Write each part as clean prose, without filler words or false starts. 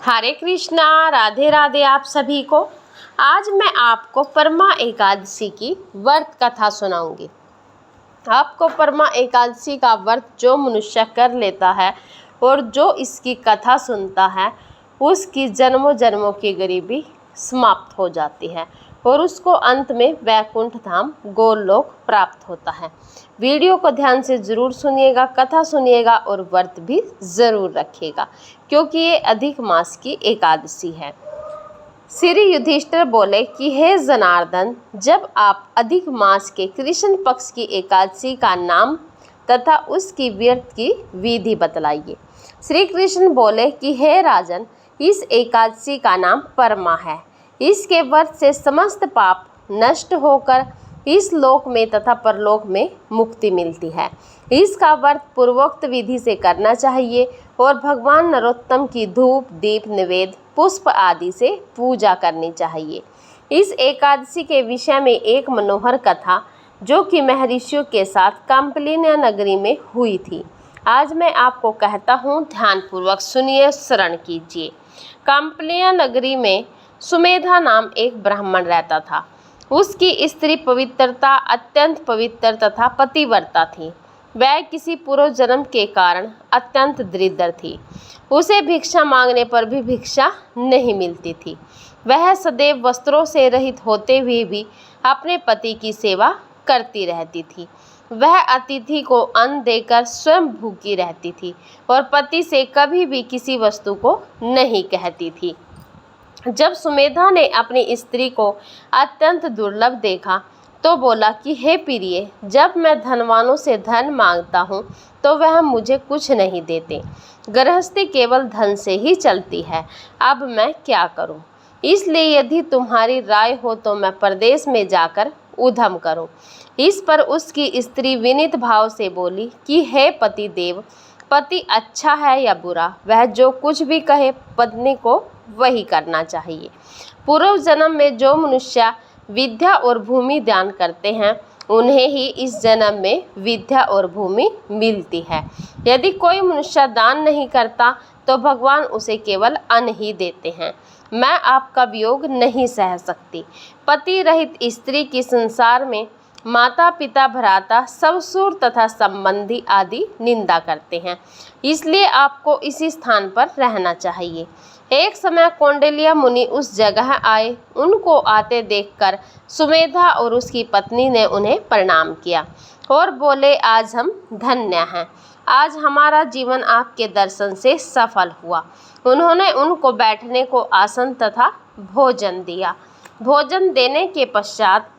हरे कृष्णा, राधे राधे आप सभी को। आज मैं आपको परमा एकादशी की व्रत कथा सुनाऊंगी। आपको परमा एकादशी का व्रत जो मनुष्य कर लेता है और जो इसकी कथा सुनता है, उसकी जन्मों जन्मों की गरीबी समाप्त हो जाती है और उसको अंत में वैकुंठ धाम गोलोक प्राप्त होता है। वीडियो को ध्यान से ज़रूर सुनिएगा, कथा सुनिएगा और व्रत भी ज़रूर रखिएगा, क्योंकि ये अधिक मास की एकादशी है। श्री युधिष्ठिर बोले कि हे जनार्दन, जब आप अधिक मास के कृष्ण पक्ष की एकादशी का नाम तथा उसकी व्रत की विधि बतलाइए। श्री कृष्ण बोले कि हे राजन, इस एकादशी का नाम परमा है। इसके व्रत से समस्त पाप नष्ट होकर इस लोक में तथा परलोक में मुक्ति मिलती है। इसका व्रत पूर्वोक्त विधि से करना चाहिए और भगवान नरोत्तम की धूप, दीप, निवेद, पुष्प आदि से पूजा करनी चाहिए। इस एकादशी के विषय में एक मनोहर कथा जो कि महर्षियों के साथ काम्पलिन्य नगरी में हुई थी, आज मैं आपको कहता हूँ, ध्यानपूर्वक सुनिए, श्रवण कीजिए। काम्पलिन्य नगरी में सुमेधा नाम एक ब्राह्मण रहता था। उसकी स्त्री पवित्रता अत्यंत पवित्र तथा पतिव्रता थी। वह किसी पूर्व जन्म के कारण अत्यंत दरिद्र थी। उसे भिक्षा मांगने पर भी भिक्षा नहीं मिलती थी। वह सदैव वस्त्रों से रहित होते हुए भी अपने पति की सेवा करती रहती थी। वह अतिथि को अन्न देकर स्वयं भूखी रहती थी और पति से कभी भी किसी वस्तु को नहीं कहती थी। जब सुमेधा ने अपनी स्त्री को अत्यंत दुर्लभ देखा तो बोला कि हे प्रिय, जब मैं धनवानों से धन मांगता हूँ तो वह मुझे कुछ नहीं देते। गृहस्थी केवल धन से ही चलती है। अब मैं क्या करूँ? इसलिए यदि तुम्हारी राय हो तो मैं परदेश में जाकर उद्यम करूँ। इस पर उसकी स्त्री विनीत भाव से बोली कि हे पति देव, पति अच्छा है या बुरा, वह जो कुछ भी कहे पत्नी को वही करना चाहिए। पूर्व जन्म में जो मनुष्य विद्या और भूमि दान करते हैं, उन्हें ही इस जन्म में विद्या और भूमि मिलती है। यदि कोई मनुष्य दान नहीं करता तो भगवान उसे केवल अन्न ही देते हैं। मैं आपका वियोग नहीं सह सकती। पति रहित स्त्री की संसार में माता पिता, भ्राता, ससुर तथा संबंधी आदि निंदा करते हैं, इसलिए आपको इसी स्थान पर रहना चाहिए। एक समय कौंडिल्य मुनि उस जगह आए। उनको आते देखकर सुमेधा और उसकी पत्नी ने उन्हें प्रणाम किया और बोले, आज हम धन्य हैं। आज हमारा जीवन आपके दर्शन से सफल हुआ। उन्होंने उनको बैठने को आसन तथा भोजन दिया। भोजन देने के पश्चात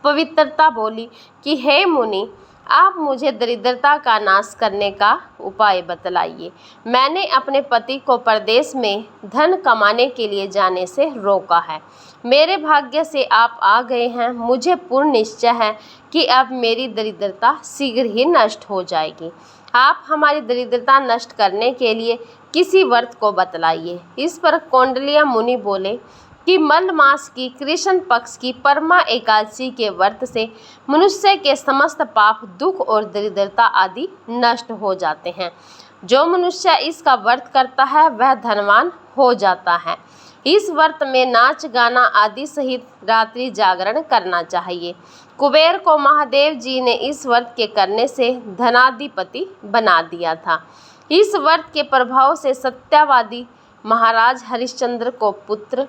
पवित्रता बोली कि हे मुनि, आप मुझे दरिद्रता का नाश करने का उपाय बतलाइए। मैंने अपने पति को परदेश में धन कमाने के लिए जाने से रोका है। मेरे भाग्य से आप आ गए हैं। मुझे पूर्ण निश्चय है कि अब मेरी दरिद्रता शीघ्र ही नष्ट हो जाएगी। आप हमारी दरिद्रता नष्ट करने के लिए किसी व्रत को बतलाइए। इस पर कौंडिल्य मुनि बोले कि मल मास की कृष्ण पक्ष की परमा एकादशी के व्रत से मनुष्य के समस्त पाप, दुख और दरिद्रता आदि नष्ट हो जाते हैं। जो मनुष्य इसका व्रत करता है वह धनवान हो जाता है। इस व्रत में नाच गाना आदि सहित रात्रि जागरण करना चाहिए। कुबेर को महादेव जी ने इस व्रत के करने से धनाधिपति बना दिया था। इस व्रत के प्रभाव से सत्यवादी महाराज हरिश्चंद्र को पुत्र,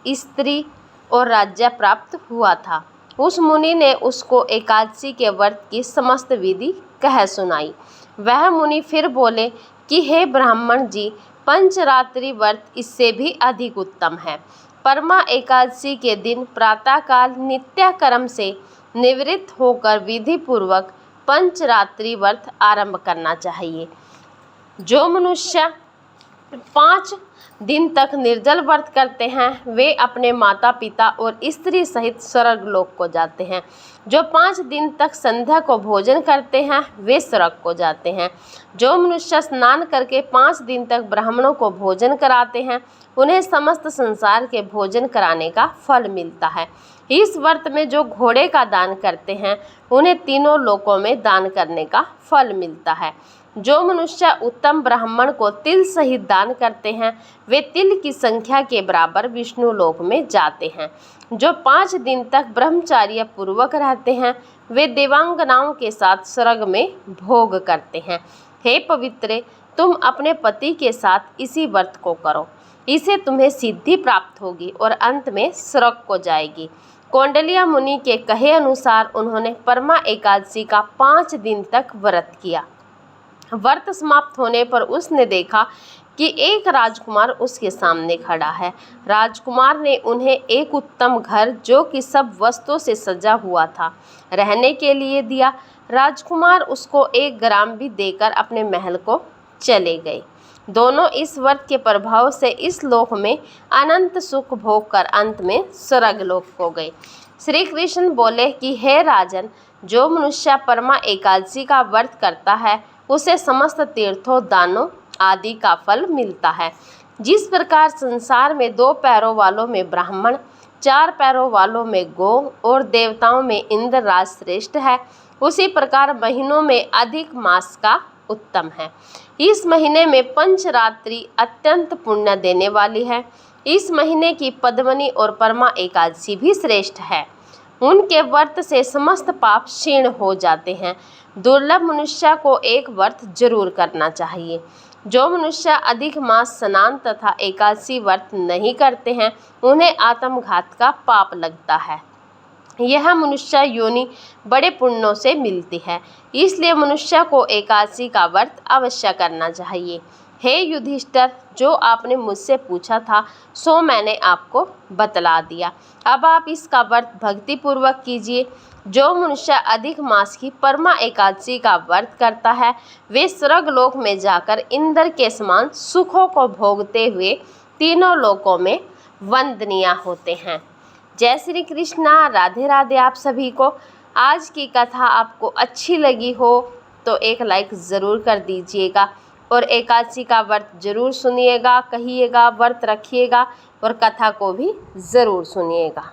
स्त्री और राज्य प्राप्त हुआ था। उस मुनि ने उसको एकादशी के व्रत की समस्त विधि कह सुनाई। वह मुनि फिर बोले कि हे ब्राह्मण जी, पंचरात्रि व्रत इससे भी अधिक उत्तम है। परमा एकादशी के दिन प्रातःकाल नित्य कर्म से निवृत्त होकर विधि पूर्वक पंचरात्रि व्रत आरंभ करना चाहिए। जो मनुष्य 5 दिन तक निर्जल व्रत करते हैं वे अपने माता पिता और स्त्री सहित स्वर्गलोक को जाते हैं। जो 5 दिन तक संध्या को भोजन करते हैं वे स्वर्ग को जाते हैं। जो मनुष्य स्नान करके 5 दिन तक ब्राह्मणों को भोजन कराते हैं, उन्हें समस्त संसार के भोजन कराने का फल मिलता है। इस व्रत में जो घोड़े का दान करते हैं उन्हें तीनों लोकों में दान करने का फल मिलता है। जो मनुष्य उत्तम ब्राह्मण को तिल सहित दान करते हैं वे तिल की संख्या के बराबर विष्णु लोक में जाते हैं। जो 5 दिन तक ब्रह्मचार्य पूर्वक रहते हैं वे देवांगनाओं के साथ स्वर्ग में भोग करते हैं। हे पवित्रे, तुम अपने पति के साथ इसी व्रत को करो, इसे तुम्हें सिद्धि प्राप्त होगी और अंत में स्वर्ग को जाएगी। कौंडल्या मुनि के कहे अनुसार उन्होंने परमा एकादशी का 5 दिन तक व्रत किया। व्रत समाप्त होने पर उसने देखा कि एक राजकुमार उसके सामने खड़ा है। राजकुमार ने उन्हें एक उत्तम घर जो कि सब वस्तुओं से सजा हुआ था रहने के लिए दिया। राजकुमार उसको 1 ग्राम भी देकर अपने महल को चले गए। दोनों इस व्रत के प्रभाव से इस लोक में अनंत सुख भोग कर अंत में स्वर्ग लोक को गए। श्री कृष्ण बोले कि हे राजन, जो मनुष्य परमा एकादशी का व्रत करता है उसे समस्त तीर्थों, दानों आदि का फल मिलता है। जिस प्रकार संसार में 2 पैरों वालों में ब्राह्मण, 4 पैरों वालों में गौ और देवताओं में इंद्र राज श्रेष्ठ है, उसी प्रकार महीनों में अधिक मास का उत्तम है। इस महीने में पंचरात्रि अत्यंत पुण्य देने वाली है। इस महीने की पद्मनी और परमा एकादशी भी श्रेष्ठ है। उनके व्रत से समस्त पाप क्षीण हो जाते हैं। दुर्लभ मनुष्य को एक व्रत जरूर करना चाहिए। जो मनुष्य अधिक मास स्नान तथा एकादशी व्रत नहीं करते हैं उन्हें आत्मघात का पाप लगता है। यह मनुष्य योनि बड़े पुण्यों से मिलती है, इसलिए मनुष्य को एकादशी का व्रत अवश्य करना चाहिए। हे युधिष्ठिर, जो आपने मुझसे पूछा था सो मैंने आपको बतला दिया। अब आप इसका व्रत भक्ति पूर्वक कीजिए। जो मनुष्य अधिक मास की परमा एकादशी का व्रत करता है वे स्वर्ग लोक में जाकर इंद्र के समान सुखों को भोगते हुए तीनों लोकों में वंदनीय होते हैं। जय श्री कृष्णा। राधे राधे आप सभी को। आज की कथा आपको अच्छी लगी हो तो एक लाइक ज़रूर कर दीजिएगा और एकादशी का व्रत जरूर सुनिएगा, कहिएगा, व्रत रखिएगा और कथा को भी ज़रूर सुनिएगा।